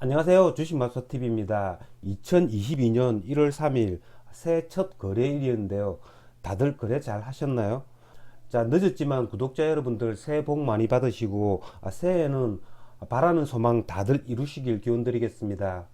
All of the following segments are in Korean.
안녕하세요. 주식마스터TV입니다. 2022년 1월 3일 새해 첫 거래일이었는데요. 다들 거래 잘 하셨나요? 자, 늦었지만 구독자 여러분들 새해 복 많이 받으시고 새해에는 바라는 소망 다들 이루시길 기원드리겠습니다.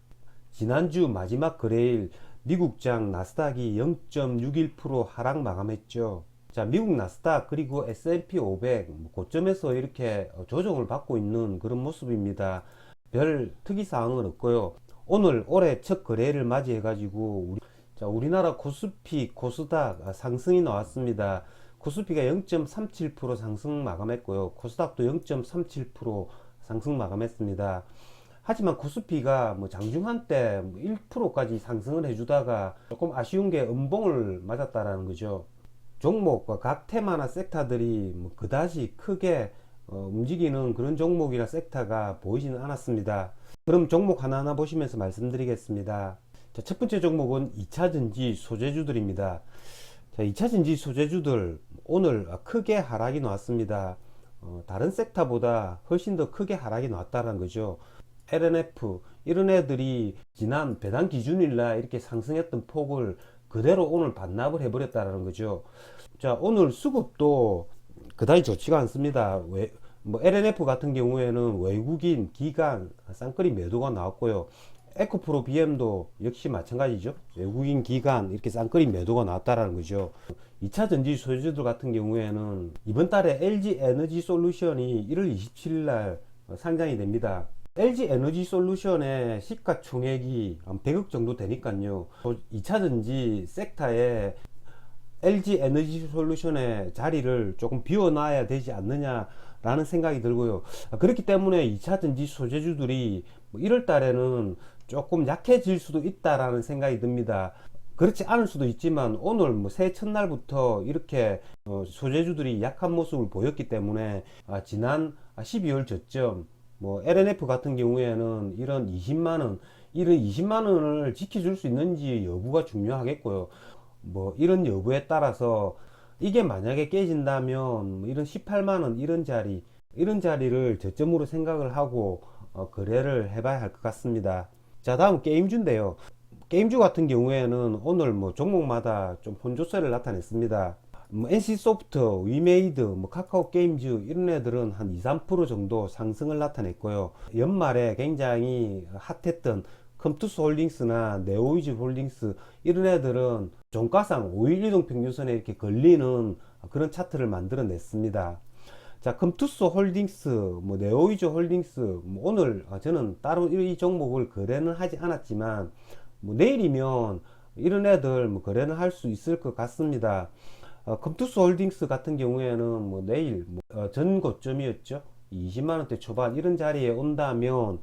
지난주 마지막 거래일 미국장 나스닥이 0.61% 하락 마감했죠. 자, 미국 나스닥 그리고 S&P 500 고점에서 이렇게 조정을 받고 있는 그런 모습입니다. 별 특이사항은 없고요. 오늘 올해 첫 거래를 맞이해 가지고 우리나라 코스피 코스닥 상승이 나왔습니다. 코스피가 0.37% 상승 마감했고요. 코스닥도 0.37% 상승 마감했습니다. 하지만 코스피가 장중한 때 1%까지 상승을 해주다가 조금 아쉬운 게 음봉을 맞았다라는 거죠. 종목과 각 테마나 섹터들이 그다지 크게 움직이는 그런 종목이나 섹터가 보이지는 않았습니다. 그럼 종목 하나하나 보시면서 말씀드리겠습니다. 자, 첫 번째 종목은 2차전지 소재주들입니다. 자, 2차전지 소재주들 오늘 크게 하락이 나왔습니다. 다른 섹터보다 훨씬 더 크게 하락이 나왔다는 거죠. LNF 이런 애들이 지난 배당 기준일날 이렇게 상승했던 폭을 그대로 오늘 반납을 해버렸다는 거죠. 자, 오늘 수급도 그다지 좋지가 않습니다. LNF 같은 경우에는 외국인 기관 쌍끌이 매도가 나왔고요. 에코프로 BM도 역시 마찬가지죠. 외국인 기관 이렇게 쌍끌이 매도가 나왔다라는 거죠. 2차 전지 소유주들 같은 경우에는 이번 달에 LG 에너지 솔루션이 1월 27일 날 상장이 됩니다. LG 에너지 솔루션의 시가총액이 한 100억 정도 되니까요. 2차 전지 섹터에 LG 에너지 솔루션의 자리를 조금 비워놔야 되지 않느냐라는 생각이 들고요. 그렇기 때문에 2차 전지 소재주들이 1월 달에는 조금 약해질 수도 있다라는 생각이 듭니다. 그렇지 않을 수도 있지만 오늘 새해 첫날부터 이렇게 소재주들이 약한 모습을 보였기 때문에 지난 12월 저점 LNF 같은 경우에는 이런 20만 원을 지켜줄 수 있는지 여부가 중요하겠고요. 이런 여부에 따라서 이게 만약에 깨진다면 이런 18만원 이런 자리를 저점으로 생각을 하고 거래를 해봐야 할 것 같습니다. 자, 다음 게임주인데요. 게임주 같은 경우에는 오늘 종목마다 좀 혼조세를 나타냈습니다. NC소프트, 위메이드, 카카오 게임즈 이런 애들은 한 2, 3% 정도 상승을 나타냈고요. 연말에 굉장히 핫했던 컴투스 홀딩스나 네오이즈 홀딩스 이런 애들은 종가상 5일 이동 평균선에 이렇게 걸리는 그런 차트를 만들어 냈습니다. 자, 컴투스 홀딩스, 네오이즈 홀딩스, 오늘 저는 따로 이 종목을 거래는 하지 않았지만 내일이면 이런 애들 거래는 할 수 있을 것 같습니다. 컴투스 홀딩스 같은 경우에는 내일 전 고점이었죠. 20만원대 초반 이런 자리에 온다면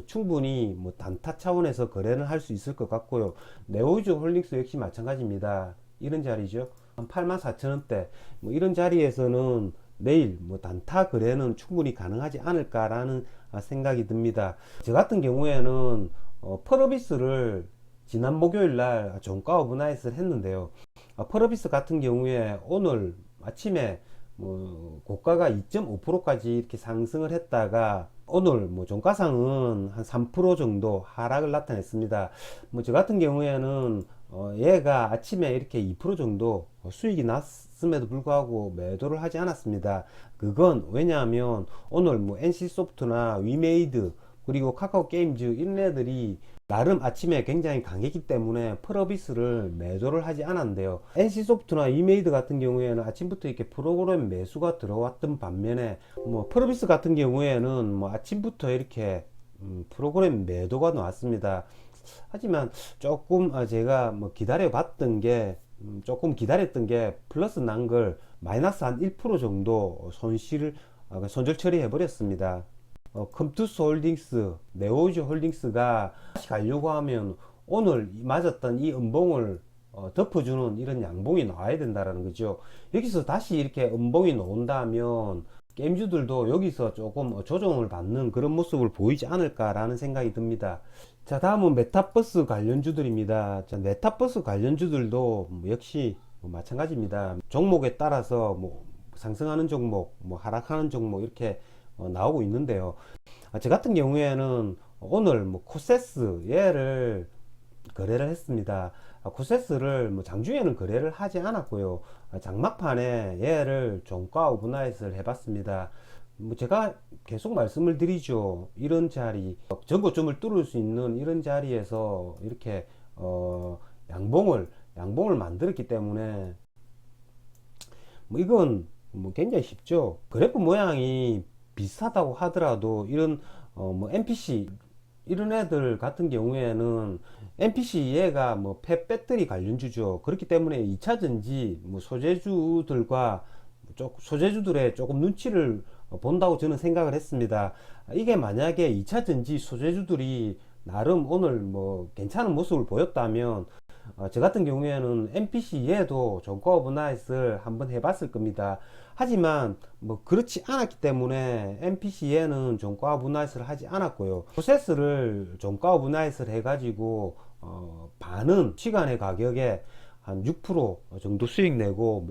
충분히 단타 차원에서 거래는 할 수 있을 것 같고요. 네오이즈 홀딩스 역시 마찬가지입니다. 이런 자리죠. 한 84,000원대 이런 자리에서는 내일 단타 거래는 충분히 가능하지 않을까라는 생각이 듭니다. 저 같은 경우에는 펄어비스를 지난 목요일 날 종가 오버나잇을 했는데요. 펄어비스 같은 경우에 오늘 아침에 고가가 2.5%까지 이렇게 상승을 했다가 오늘 종가상은 한 3% 정도 하락을 나타냈습니다. 저 같은 경우에는 얘가 아침에 이렇게 2% 정도 수익이 났음에도 불구하고 매도를 하지 않았습니다. 그건 왜냐하면 오늘 NC소프트나 위메이드 그리고 카카오 게임즈 이런 애들이 나름 아침에 굉장히 강했기 때문에 펄어비스를 매도를 하지 않았는데요. NC소프트나 이메이드 같은 경우에는 아침부터 이렇게 프로그램 매수가 들어왔던 반면에 펄어비스 같은 경우에는 아침부터 이렇게 프로그램 매도가 나왔습니다. 하지만 조금 제가 기다려 봤던 게 조금 기다렸던 게 플러스 난 걸 마이너스 한 1% 정도 손절 처리해 버렸습니다. 컴투스 홀딩스, 네오이즈 홀딩스가 다시 가려고 하면 오늘 맞았던 이 음봉을 덮어주는 이런 양봉이 나와야 된다는 거죠. 여기서 다시 이렇게 음봉이 나온다면 게임주들도 여기서 조금 조정을 받는 그런 모습을 보이지 않을까라는 생각이 듭니다. 자, 다음은 메타버스 관련주들입니다. 자, 메타버스 관련주들도 역시 마찬가지입니다. 종목에 따라서 상승하는 종목, 하락하는 종목 이렇게 나오고 있는데요. 저 같은 경우에는 오늘 뭐 코세스 얘를 거래를 했습니다. 코세스를 뭐 장중에는 거래를 하지 않았고요. 장막판에 얘를 종가 오버나잇을 해봤습니다. 뭐 제가 계속 말씀을 드리죠. 이런 자리, 전고점을 뚫을 수 있는 이런 자리에서 이렇게 양봉을 만들었기 때문에 뭐 이건 뭐 굉장히 쉽죠. 그래프 모양이 비슷하다고 하더라도 이런 뭐 NPC 이런 애들 같은 경우에는 NPC 얘가 뭐 배터리 관련주죠. 그렇기 때문에 2차전지 뭐 소재주들과 소재주들의 조금 눈치를 본다고 저는 생각을 했습니다. 이게 만약에 2차전지 소재주들이 나름 오늘 뭐 괜찮은 모습을 보였다면 저 같은 경우에는 NPC 얘도 종가 오버나잇을 한번 해봤을 겁니다. 하지만 뭐 그렇지 않았기 때문에 NPC 얘는 종가 오버나잇을 하지 않았고요. 프로세스를 종가 오버나잇을 해가지고 반은 시간의 가격에 한 6% 정도 수익 내고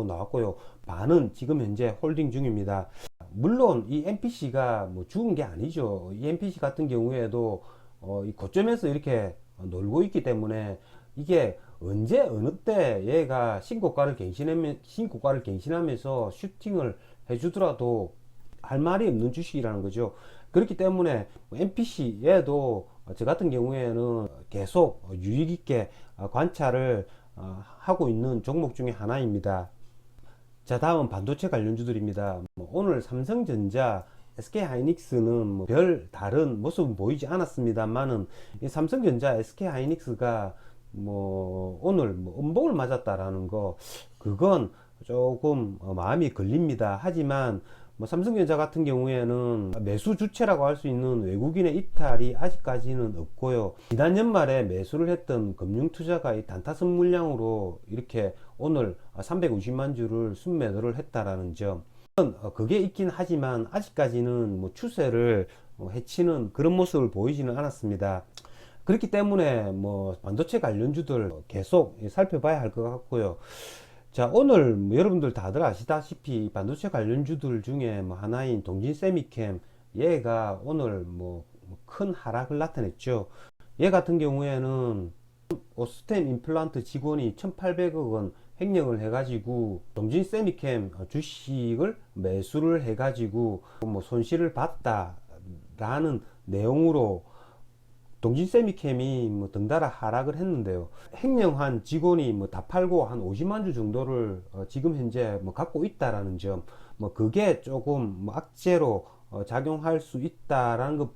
나왔고요. 반은 지금 현재 홀딩 중입니다. 물론 이 NPC가 뭐 죽은 게 아니죠. 이 NPC 같은 경우에도 이 고점에서 이렇게 놀고 있기 때문에 이게 언제 어느 때 얘가 신고가를 갱신하면서 슈팅을 해주더라도 할 말이 없는 주식이라는 거죠. 그렇기 때문에 NPC 얘도 저 같은 경우에는 계속 유익 있게 관찰을 하고 있는 종목 중에 하나입니다. 자, 다음 반도체 관련주들입니다. 오늘 삼성전자, SK하이닉스는 뭐 별 다른 모습은 보이지 않았습니다만은 이 삼성전자, SK하이닉스가 뭐 오늘 뭐 음봉을 맞았다라는 거 그건 조금 마음이 걸립니다. 하지만 뭐 삼성전자 같은 경우에는 매수 주체라고 할 수 있는 외국인의 이탈이 아직까지는 없고요. 지난 연말에 매수를 했던 금융투자가 이 단타선 물량으로 이렇게 오늘 350만 주를 순매도를 했다라는 점. 그게 있긴 하지만 아직까지는 뭐 추세를 해치는 그런 모습을 보이지는 않았습니다. 그렇기 때문에 뭐 반도체 관련주들 계속 살펴봐야 할 것 같고요. 자, 오늘 뭐 여러분들 다들 아시다시피 반도체 관련주들 중에 뭐 하나인 동진세미캠 얘가 오늘 뭐 큰 하락을 나타냈죠. 얘 같은 경우에는 오스템 임플란트 직원이 1,800억 원 횡령을 해가지고 동진세미캠 주식을 매수를 해가지고 뭐 손실을 봤다라는 내용으로 동진세미캠이 뭐 덩달아 하락을 했는데요. 횡령한 직원이 뭐 다 팔고 한 50만 주 정도를 지금 현재 뭐 갖고 있다라는 점, 뭐 그게 조금 뭐 악재로 작용할 수 있다라는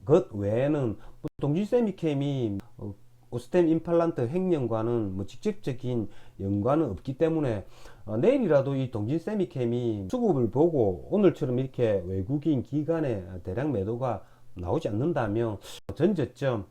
것 외에는 뭐 동진세미캠이 오스템 임플란트 횡령과는 뭐 직접적인 연관은 없기 때문에 내일이라도 이 동진세미캠이 수급을 보고 오늘처럼 이렇게 외국인 기관의 대량 매도가 나오지 않는다면 전저점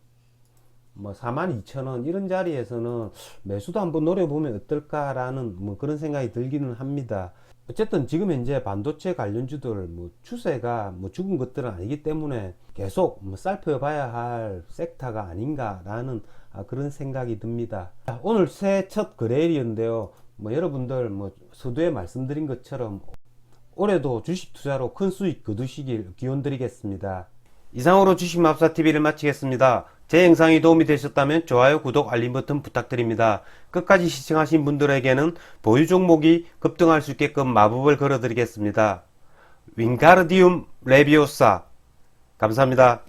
뭐 42,000원 이런 자리에서는 매수도 한번 노려보면 어떨까라는 뭐 그런 생각이 들기는 합니다. 어쨌든 지금 현재 반도체 관련주들 뭐 추세가 뭐 죽은 것들은 아니기 때문에 계속 뭐 살펴봐야 할 섹터가 아닌가라는 그런 생각이 듭니다. 오늘 새 첫 거래일이었는데요. 뭐 여러분들 뭐 서두에 말씀드린 것처럼 올해도 주식 투자로 큰 수익 거두시길 기원드리겠습니다. 이상으로 주식마법사TV를 마치겠습니다. 제 영상이 도움이 되셨다면 좋아요, 구독, 알림 버튼 부탁드립니다. 끝까지 시청하신 분들에게는 보유 종목이 급등할 수 있게끔 마법을 걸어드리겠습니다. 윙가르디움 레비오사 감사합니다.